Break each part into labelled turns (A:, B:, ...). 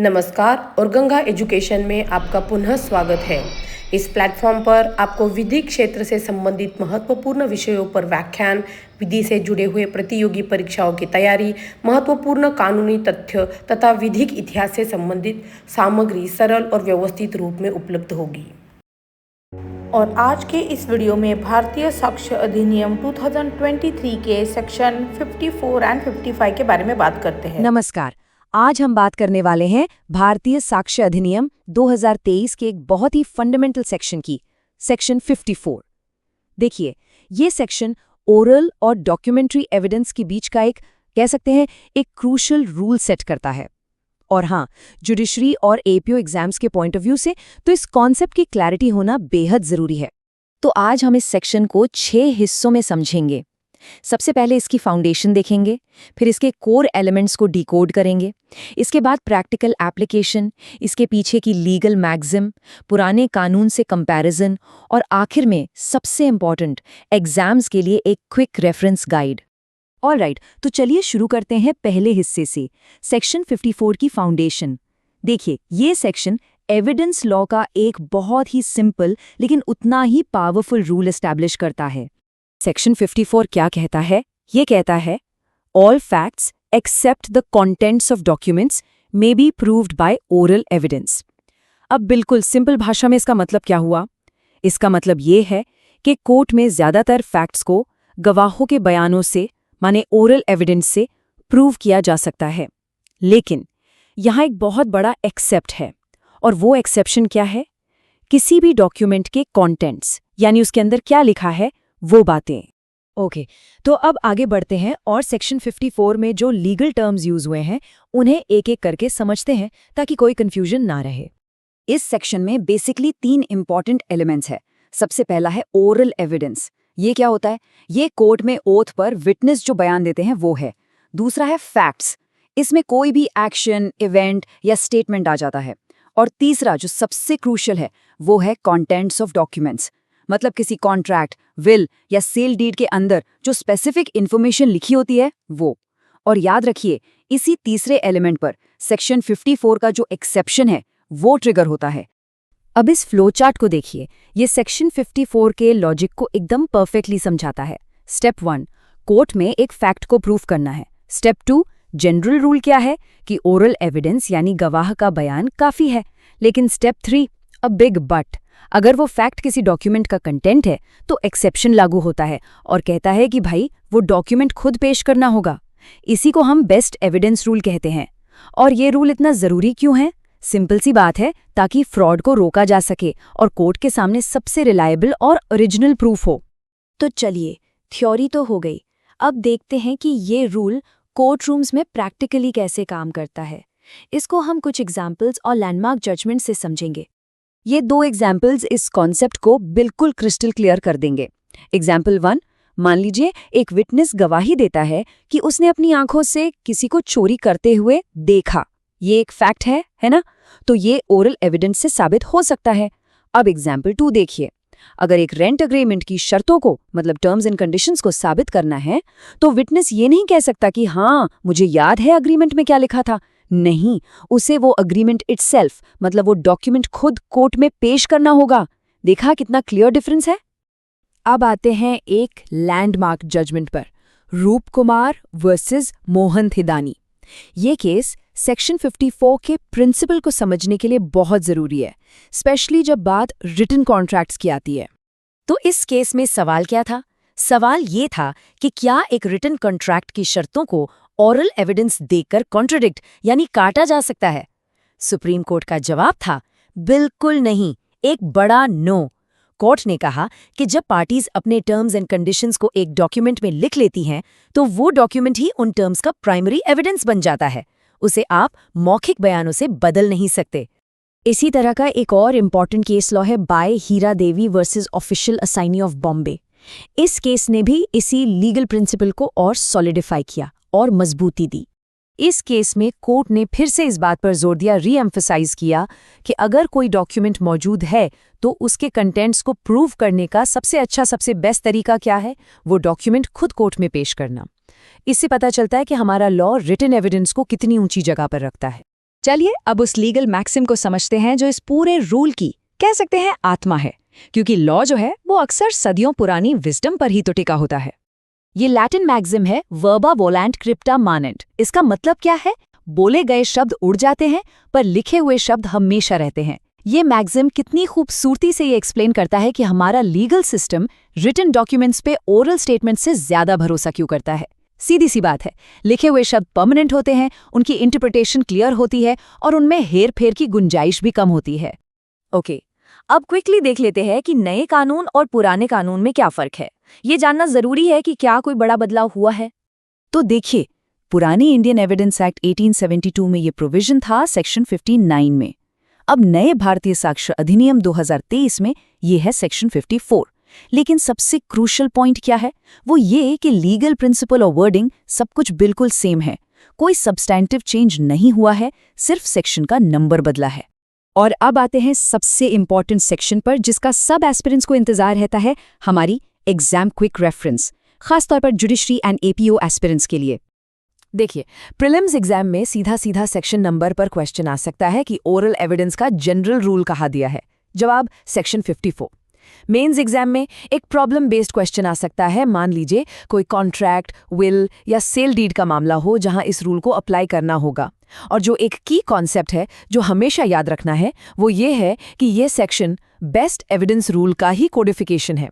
A: नमस्कार और गंगा एजुकेशन में आपका पुनः स्वागत है। इस प्लेटफॉर्म पर आपको विधि क्षेत्र से संबंधित महत्वपूर्ण विषयों पर व्याख्यान, विधि से जुड़े हुए प्रतियोगी परीक्षाओं की तैयारी, महत्वपूर्ण कानूनी तथ्य तथा विधिक इतिहास से संबंधित सामग्री सरल और व्यवस्थित रूप में उपलब्ध होगी। और आज के इस वीडियो में भारतीय साक्ष्य अधिनियम 2023 के सेक्शन 54 एंड 55 के बारे में बात करते हैं।
B: नमस्कार, आज हम बात करने वाले हैं भारतीय साक्ष्य अधिनियम 2023 के एक बहुत ही फंडामेंटल सेक्शन की, सेक्शन 54। देखिए, ये सेक्शन ओरल और डॉक्यूमेंट्री एविडेंस के बीच का कह सकते हैं एक क्रूशल रूल सेट करता है। और हाँ, जुडिशरी और एपीओ एग्जाम्स के पॉइंट ऑफ व्यू से तो इस कॉन्सेप्ट की क्लैरिटी होना बेहद जरूरी है। तो आज हम इस सेक्शन को 6 हिस्सों में समझेंगे। सबसे पहले इसकी फाउंडेशन देखेंगे, फिर इसके कोर एलिमेंट्स को डिकोड करेंगे, इसके बाद प्रैक्टिकल एप्लीकेशन, इसके पीछे की लीगल मैक्सिम, पुराने कानून से कंपैरिजन और आखिर में सबसे इम्पॉर्टेंट एग्जाम्स के लिए एक क्विक रेफरेंस गाइड। ऑलराइट, तो चलिए शुरू करते हैं पहले हिस्से से, सेक्शन 54 की फाउंडेशन। देखिए, ये सेक्शन एविडेंस लॉ का एक बहुत ही सिंपल लेकिन उतना ही पावरफुल रूल एस्टैब्लिश करता है। सेक्शन 54 क्या कहता है? ये कहता है, all facts except the contents of documents may be proved by oral evidence. अब बिल्कुल सिंपल भाषा में इसका मतलब क्या हुआ? इसका मतलब ये है कि कोर्ट में ज्यादातर फैक्ट्स को गवाहों के बयानों से, माने ओरल एविडेंस से, प्रूव किया जा सकता है। लेकिन यहाँ एक बहुत बड़ा एक्सेप्ट है, और वो एक्सेप्शन क्या है? किसी भी डॉक्यूमेंट के कंटेंट्स, यानी उसके अंदर क्या लिखा है, वो बातें। ओके, तो अब आगे बढ़ते हैं और सेक्शन 54 में जो लीगल टर्म्स यूज हुए हैं उन्हें एक एक करके समझते हैं ताकि कोई कंफ्यूजन ना रहे। इस सेक्शन में बेसिकली 3 इंपॉर्टेंट एलिमेंट्स है। सबसे पहला है ओरल एविडेंस। ये क्या होता है? ये कोर्ट में ओथ पर विटनेस जो बयान देते हैं वो है। दूसरा है फैक्ट्स, इसमें कोई भी एक्शन, इवेंट या स्टेटमेंट आ जाता है। और तीसरा जो सबसे क्रूशियल है वो है कंटेंट्स ऑफ डॉक्यूमेंट्स, मतलब किसी कॉन्ट्रैक्ट, विल या सेल डीड के अंदर जो स्पेसिफिक इंफॉर्मेशन लिखी होती है वो। और याद रखिए, इसी तीसरे एलिमेंट पर सेक्शन 54 का जो एक्सेप्शन है वो ट्रिगर होता है। अब इस फ्लो चार्ट को देखिए, ये सेक्शन 54 के लॉजिक को एकदम परफेक्टली समझाता है। स्टेप 1, कोर्ट में एक फैक्ट को प्रूफ करना है। स्टेप 2, जनरल रूल क्या है कि ओरल एविडेंस यानी गवाह का बयान काफी है। लेकिन स्टेप 3, अ बिग बट, अगर वो फैक्ट किसी डॉक्यूमेंट का कंटेंट है तो एक्सेप्शन लागू होता है और कहता है कि भाई वो डॉक्यूमेंट खुद पेश करना होगा। इसी को हम बेस्ट एविडेंस रूल कहते हैं। और ये रूल इतना जरूरी क्यों है? सिंपल सी बात है, ताकि फ्रॉड को रोका जा सके और कोर्ट के सामने सबसे रिलायबल और ओरिजिनल प्रूफ हो। तो चलिए, थ्योरी तो हो गई, अब देखते हैं कि ये रूल कोर्ट रूम्स में प्रैक्टिकली कैसे काम करता है। इसको हम कुछ एग्जाम्पल्स और लैंडमार्क जजमेंट से समझेंगे। ये 2 एग्जाम्पल्स इस कॉन्सेप्ट को बिल्कुल क्रिस्टल क्लियर कर देंगे। एग्जाम्पल 1, मान लीजिए एक विटनेस गवाही देता है कि उसने अपनी आंखों से किसी को चोरी करते हुए देखा। ये एक फैक्ट है ना? तो ये ओरल एविडेंस से साबित हो सकता है। अब एग्जाम्पल 2 देखिए, अगर एक रेंट अग्रीमेंट की शर्तों को, मतलब टर्म्स एंड कंडीशंस को साबित करना है तो विटनेस ये नहीं कह सकता कि हाँ मुझे याद है अग्रीमेंट में क्या लिखा था। नहीं, उसे वो अग्रीमेंट इटसेल्फ, मतलब वो डॉक्यूमेंट खुद कोर्ट में पेश करना होगा। देखा कितना क्लियर डिफरेंस है? अब आते हैं एक लैंडमार्क जजमेंट पर, रूप कुमार वर्सेस मोहन थिदानी। ये केस सेक्शन 54 के प्रिंसिपल को समझने के लिए बहुत जरूरी है, स्पेशली जब बात रिटन कॉन्ट्रैक्ट्स की आती है। तो इस केस में सवाल क्या था? सवाल ये था कि क्या एक रिटन कॉन्ट्रैक्ट की शर्तों को ओरल एविडेंस देकर कॉन्ट्रडिक्ट यानी काटा जा सकता है? सुप्रीम कोर्ट का जवाब था बिल्कुल नहीं, एक बड़ा नो। कोर्ट ने कहा कि जब पार्टीज अपने टर्म्स एंड कंडीशंस को एक डॉक्यूमेंट में लिख लेती हैं तो वो डॉक्यूमेंट ही उन टर्म्स का प्राइमरी एविडेंस बन जाता है। उसे आप मौखिक बयानों से बदल नहीं सकते। इसी तरह का एक और इम्पॉर्टेंट केस लॉ है by Hira Devi versus official assignee of Bombay. इस केस ने भी इसी लीगल प्रिंसिपल को और सॉलिडिफाई किया और मजबूती दी। इस केस में कोर्ट ने फिर से इस बात पर जोर दिया, रीएम्फसाइज किया कि अगर कोई डॉक्यूमेंट मौजूद है तो उसके कंटेंट्स को प्रूव करने का सबसे अच्छा, सबसे बेस्ट तरीका क्या है? वो डॉक्यूमेंट खुद कोर्ट में पेश करना। इससे पता चलता है कि हमारा लॉ रिटन एविडेंस को कितनी ऊंची जगह पर रखता है। चलिए अब उस लीगल मैक्सिम को समझते हैं जो इस पूरे रूल की कह सकते हैं आत्मा है, क्योंकि लॉ जो है वो अक्सर सदियों पुरानी विजडम पर ही तो टिका होता है। ये लैटिन मैक्सिम है वर्बा वोलेंट क्रिप्टा मानेंट। इसका मतलब क्या है? बोले गए शब्द उड़ जाते हैं पर लिखे हुए शब्द हमेशा रहते हैं। ये मैक्सिम कितनी खूबसूरती से ये एक्सप्लेन करता है कि हमारा लीगल सिस्टम रिटन डॉक्यूमेंट्स पे ओरल स्टेटमेंट से ज्यादा भरोसा क्यों करता है। सीधी सी बात है, लिखे हुए शब्द परमानेंट होते हैं, उनकी इंटरप्रिटेशन क्लियर होती है और उनमें हेर फेर की गुंजाइश भी कम होती है। ओके, अब क्विकली देख लेते हैं कि नए कानून और पुराने कानून में क्या फर्क है। ये जानना जरूरी है कि क्या कोई बड़ा बदलाव हुआ है। तो देखिए, पुरानी इंडियन एविडेंस एक्ट 1872 में ये प्रोविजन था सेक्शन 59 में। अब नए भारतीय साक्ष्य अधिनियम 2023 में ये है सेक्शन 54। लेकिन सबसे क्रूशल पॉइंट क्या है? वो ये कि लीगल प्रिंसिपल और वर्डिंग सब कुछ बिल्कुल सेम है। कोई सब्सटैंटिव चेंज नहीं हुआ है, सिर्फ सेक्शन का नंबर बदला है। और अब आते हैं सबसे इंपॉर्टेंट सेक्शन पर, जिसका सब एस्पिरेंट्स को इंतजार रहता है, हमारी एग्जाम क्विक रेफरेंस, खासतौर पर जुडिशरी एंड एपीओ एस्पिरेंट्स के लिए। देखिए, प्रीलिम्स एग्जाम में सीधा सीधा सेक्शन नंबर पर क्वेश्चन आ सकता है कि ओरल एविडेंस का जनरल रूल कहा दिया है। जवाब सेक्शन 54। मेंस एग्जाम में एक प्रॉब्लम बेस्ड क्वेश्चन आ सकता है। मान लीजिए कोई कॉन्ट्रैक्ट, विल या सेल डीड का मामला हो जहां इस रूल को अप्लाई करना होगा। और जो एक की कॉन्सेप्ट है जो हमेशा याद रखना है वो ये है कि ये सेक्शन बेस्ट एविडेंस रूल का ही कोडिफिकेशन है।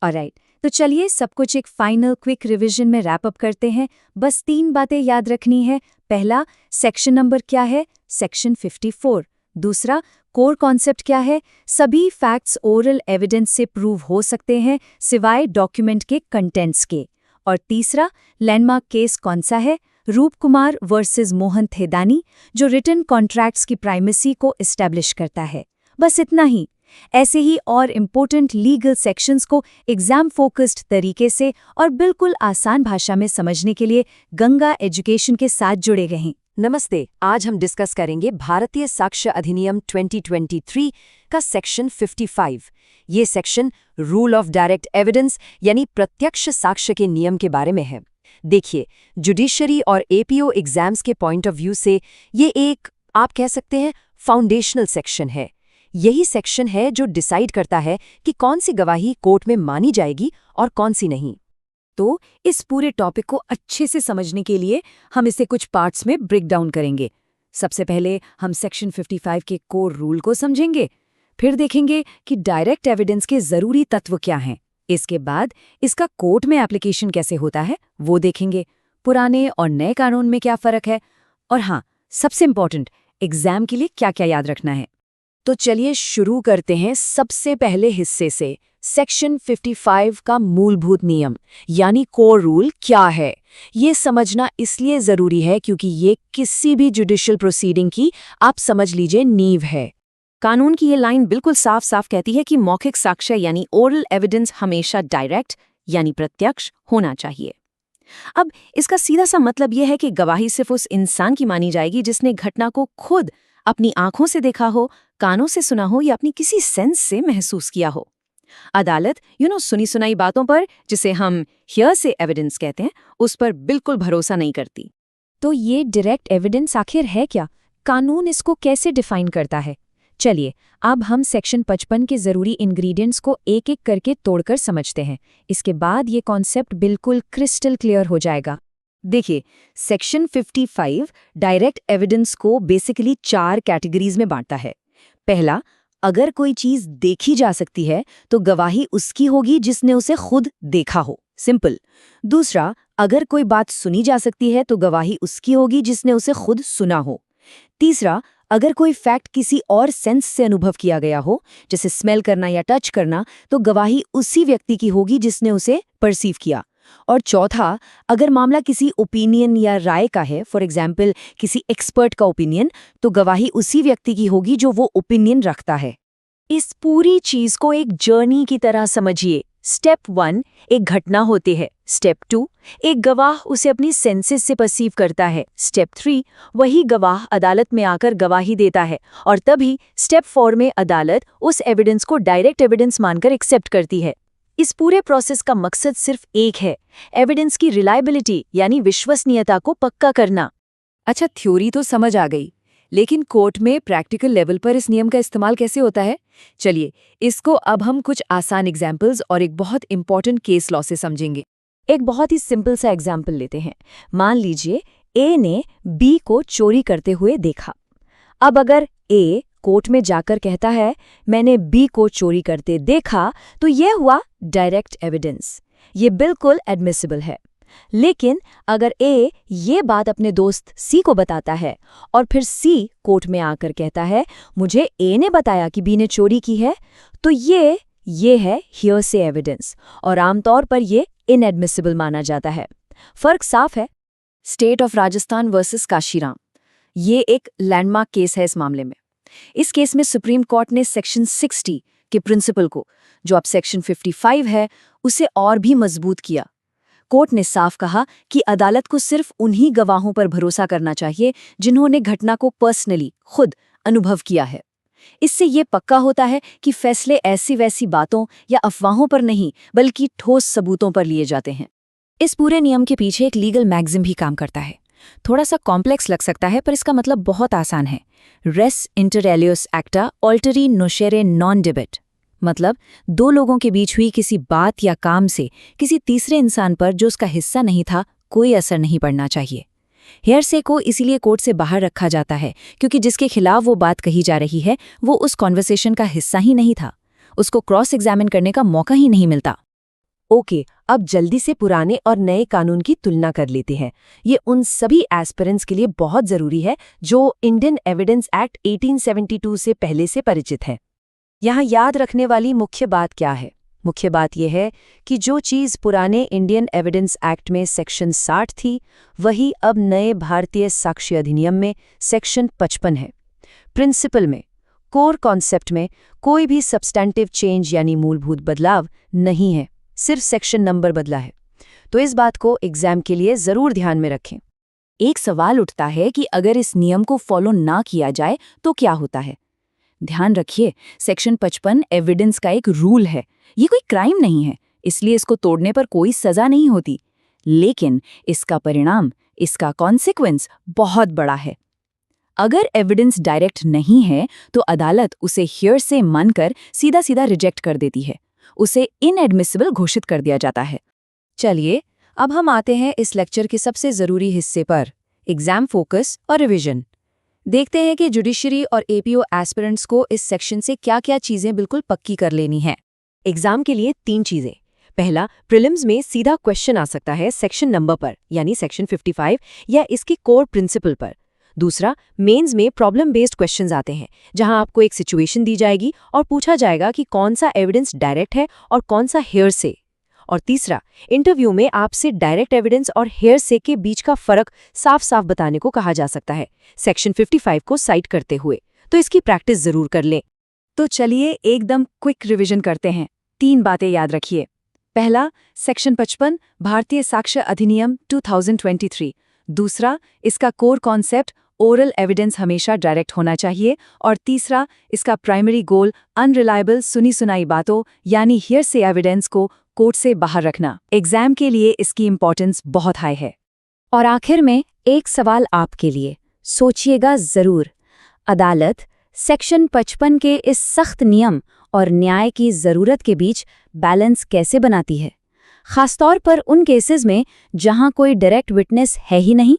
B: ऑलराइट, तो चलिए सब कुछ एक फाइनल क्विक रिवीजन में रैप अप करते हैं। बस 3 बातें याद रखनी है। पहला, सेक्शन नंबर क्या है? सेक्शन 54। दूसरा, कोर कॉन्सेप्ट क्या है? सभी फैक्ट्स ओरल एविडेंस से प्रूव हो सकते हैं सिवाय डॉक्यूमेंट के कंटेंट्स के। और तीसरा, लैंडमार्क केस कौन सा है? रूप कुमार वर्सेस मोहन थेदानी, जो रिटन कॉन्ट्रैक्ट्स की प्राइमेसी को एस्टैब्लिश करता है। बस इतना ही। ऐसे ही और इम्पोर्टेंट लीगल सेक्शंस को एग्जाम फोकस्ड तरीके से और बिल्कुल आसान भाषा में समझने के लिए गंगा एजुकेशन के साथ जुड़े रहें। नमस्ते, आज हम डिस्कस करेंगे भारतीय साक्ष्य अधिनियम 2023 का सेक्शन 55। ये section rule of direct evidence यानी प्रत्यक्ष साक्ष्य के नियम के बारे में है। देखिए, जुडिशरी और एपीओ एग्जाम्स के पॉइंट ऑफ व्यू से ये एक, आप कह सकते हैं, फाउंडेशनल सेक्शन है। यही सेक्शन है जो डिसाइड करता है कि कौन सी गवाही कोर्ट में मानी जाएगी और कौन सी नहीं। तो इस पूरे टॉपिक को अच्छे से समझने के लिए हम इसे कुछ पार्ट्स में ब्रेक डाउन करेंगे। सबसे पहले हम सेक्शन 55 के कोर रूल को समझेंगे, फिर देखेंगे कि डायरेक्ट एविडेंस के जरूरी तत्व क्या हैं। इसके बाद इसका कोर्ट में एप्लीकेशन कैसे होता है वो देखेंगे, पुराने और नए कानून में क्या फर्क है, और हाँ, सबसे इम्पोर्टेंट, एग्जाम के लिए क्या क्या याद रखना है। तो चलिए शुरू करते हैं सबसे पहले हिस्से से। सेक्शन 55 का मूलभूत नियम यानी कोर रूल क्या है, ये समझना इसलिए जरूरी है क्योंकि ये किसी भी जुडिशियल प्रोसीडिंग की, आप समझ लीजिए, नींव है। कानून की ये लाइन बिल्कुल साफ साफ कहती है कि मौखिक साक्ष्य यानी ओरल एविडेंस हमेशा डायरेक्ट यानी प्रत्यक्ष होना चाहिए। अब इसका सीधा सा मतलब यह है कि गवाही सिर्फ उस इंसान की मानी जाएगी जिसने घटना को खुद अपनी आंखों से देखा हो, कानों से सुना हो या अपनी किसी सेंस से महसूस किया हो। अदालत सुनी सुनाई बातों पर, जिसे हम हियरसे एविडेंस कहते हैं, उस पर बिल्कुल भरोसा नहीं करती। तो ये डायरेक्ट एविडेंस आखिर है क्या? कानून इसको कैसे डिफाइन करता है? चलिए अब हम सेक्शन 55 के जरूरी इंग्रेडिएंट्स को एक एक करके तोड़कर समझते हैं। इसके बाद ये कॉन्सेप्ट बिल्कुल क्रिस्टल क्लियर हो जाएगा। देखिए, सेक्शन 55 डायरेक्ट एविडेंस को बेसिकली 4 कैटेगरीज में बांटता है। पहला, अगर कोई चीज देखी जा सकती है तो गवाही उसकी होगी जिसने उसे खुद देखा हो, सिंपल। दूसरा, अगर कोई बात सुनी जा सकती है तो गवाही उसकी होगी जिसने उसे खुद सुना हो। तीसरा, अगर कोई फैक्ट किसी और सेंस से अनुभव किया गया हो, जैसे स्मेल करना या टच करना, तो गवाही उसी व्यक्ति की होगी जिसने उसे परसीव किया। और चौथा, अगर मामला किसी ओपिनियन या राय का है, फॉर एग्जाम्पल किसी एक्सपर्ट का ओपिनियन, तो गवाही उसी व्यक्ति की होगी जो वो ओपिनियन रखता है। इस पूरी चीज को एक जर्नी की तरह समझिए। स्टेप 1 एक घटना होती है, स्टेप 2 एक गवाह उसे अपनी सेंसेस से परसीव करता है, स्टेप 3 वही गवाह अदालत में आकर गवाही देता है, और तभी स्टेप 4 में अदालत उस एविडेंस को डायरेक्ट एविडेंस मानकर एक्सेप्ट करती है। इस पूरे प्रोसेस का मकसद सिर्फ एक है, एविडेंस की रिलायबिलिटी यानी विश्वसनीयता को पक्का करना। अच्छा, थ्योरी तो समझ आ गई, लेकिन कोर्ट में प्रैक्टिकल लेवल पर इस नियम का इस्तेमाल कैसे होता है? चलिए, इसको अब हम कुछ आसान एग्जाम्पल्स और एक बहुत इंपॉर्टेंट केस लॉ से समझेंगे। एक बहुत ही सिंपल सा एग्जाम्पल लेते हैं। मान लीजिए ए ने बी को चोरी करते हुए देखा। अब अगर ए कोर्ट में जाकर कहता है मैंने बी को चोरी करते देखा, तो यह हुआ डायरेक्ट एविडेंस। ये बिल्कुल एडमिसिबल है। लेकिन अगर ए ये बात अपने दोस्त सी को बताता है और फिर सी कोर्ट में आकर कहता है मुझे ए ने बताया कि बी ने चोरी की है, तो ये है हियरसे एविडेंस और आमतौर पर ये इनएडमिसिबल माना जाता है। फर्क साफ है। State of Rajasthan versus Kashiram, ये एक लैंडमार्क केस है इस मामले में। इस केस में सुप्रीम कोर्ट ने सेक्शन 60 के प्रिंसिपल को, जो अब सेक्शन 55 है, उसे और भी मजबूत किया। कोर्ट ने साफ कहा कि अदालत को सिर्फ उन्हीं गवाहों पर भरोसा करना चाहिए जिन्होंने घटना को पर्सनली खुद अनुभव किया है। इससे ये पक्का होता है कि फैसले ऐसी वैसी बातों या अफवाहों पर नहीं बल्कि ठोस सबूतों पर लिए जाते हैं। इस पूरे नियम के पीछे एक लीगल मैगज़िम भी काम करता है। थोड़ा सा कॉम्प्लेक्स लग सकता है पर इसका मतलब बहुत आसान है। रेस इंटर एलियोस एक्टा ऑल्टरी नोशेरे नॉन डिबिट, मतलब दो लोगों के बीच हुई किसी बात या काम से किसी तीसरे इंसान पर जो उसका हिस्सा नहीं था कोई असर नहीं पड़ना चाहिए। हेयरसे को इसीलिए कोर्ट से बाहर रखा जाता है क्योंकि जिसके खिलाफ वो बात कही जा रही है वो उस कॉन्वर्सेशन का हिस्सा ही नहीं था, उसको क्रॉस एग्जामिन करने का मौका ही नहीं मिलता।
C: ओके, अब जल्दी से पुराने और नए कानून की तुलना कर लेते हैं। ये उन सभी एस्पिरेंट्स के लिए बहुत जरूरी है जो इंडियन एविडेंस एक्ट 1872 से पहले से परिचित हैं। यहाँ याद रखने वाली मुख्य बात क्या है? मुख्य बात यह है कि जो चीज़ पुराने इंडियन एविडेंस एक्ट में सेक्शन 60 थी, वही अब नए भारतीय साक्ष्य अधिनियम में सेक्शन 55 है। प्रिंसिपल में, कोर कॉन्सेप्ट में कोई भी सब्सटेंटिव चेंज यानी मूलभूत बदलाव नहीं है, सिर्फ सेक्शन नंबर बदला है। तो इस बात को एग्जाम के लिए ज़रूर ध्यान में रखें।
B: एक सवाल उठता है कि अगर इस नियम को फॉलो ना किया जाए तो क्या होता है? ध्यान रखिए, सेक्शन 55 एविडेंस का एक रूल है, ये कोई क्राइम नहीं है, इसलिए इसको तोड़ने पर कोई सजा नहीं होती। लेकिन इसका परिणाम, इसका कॉन्सिक्वेंस बहुत बड़ा है। अगर एविडेंस डायरेक्ट नहीं है तो अदालत उसे हियरसे मानकर सीधा सीधा रिजेक्ट कर देती है, उसे इनएडमिसिबल घोषित कर दिया जाता है।
C: चलिए, अब हम आते हैं इस लेक्चर के सबसे ज़रूरी हिस्से पर, एग्जाम फोकस और रिवीजन। देखते हैं कि जुडिशरी और एपीओ एस्पिरेंट्स को इस सेक्शन से क्या-क्या चीज़ें बिल्कुल पक्की कर लेनी है। एग्जाम के लिए 3 चीज़ें। पहला, प्रीलिम्स में सीधा क्वेश्चन आ सकता है सेक्शन नंबर पर, यानी सेक्शन 55 या इसके कोर प्रिंसिपल पर। दूसरा, मेंस में प्रॉब्लम बेस्ड क्वेश्चंस आते हैं, जहां आपको एक सिचुएशन दी जाएगी और पूछा जाएगा कि कौन सा एविडेंस डायरेक्ट है और कौन सा हेयरसे। और तीसरा, इंटरव्यू में आपसे डायरेक्ट एविडेंस और हेयरसे के बीच का फर्क साफ साफ बताने को कहा जा सकता है, सेक्शन 55 को साइट करते हुए। तो इसकी प्रैक्टिस जरूर कर लें।
B: तो चलिए एकदम क्विक रिवीजन करते हैं। 3 बातें याद रखिए। पहला, सेक्शन 55 भारतीय साक्ष्य अधिनियम 2023। दूसरा, इसका कोर कॉन्सेप्ट ओरल एविडेंस हमेशा डायरेक्ट होना चाहिए। और तीसरा, इसका प्राइमरी गोल अनरिलायबल सुनी सुनाई बातों यानी हियरसे एविडेंस को कोर्ट से बाहर रखना। एग्जाम के लिए इसकी इंपॉर्टेंस बहुत हाई है।
C: और आखिर में एक सवाल आपके लिए, सोचिएगा जरूर, अदालत सेक्शन 55 के इस सख्त नियम और न्याय की ज़रूरत के बीच बैलेंस कैसे बनाती है, खासतौर पर उन केसेस में जहां कोई डायरेक्ट विटनेस है ही नहीं?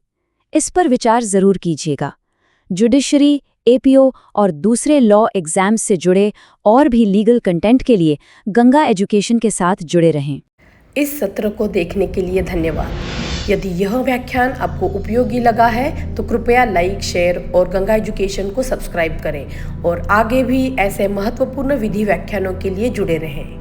C: इस पर विचार ज़रूर कीजिएगा। जुडिशरी, एपीओ और दूसरे लॉ एग्जाम्स से जुड़े और भी लीगल कंटेंट के लिए गंगा एजुकेशन के साथ जुड़े रहें।
A: इस सत्र को देखने के लिए धन्यवाद। यदि यह व्याख्यान आपको उपयोगी लगा है तो कृपया लाइक, शेयर और गंगा एजुकेशन को सब्सक्राइब करें और आगे भी ऐसे महत्वपूर्ण विधि व्याख्यानों के लिए जुड़े रहें।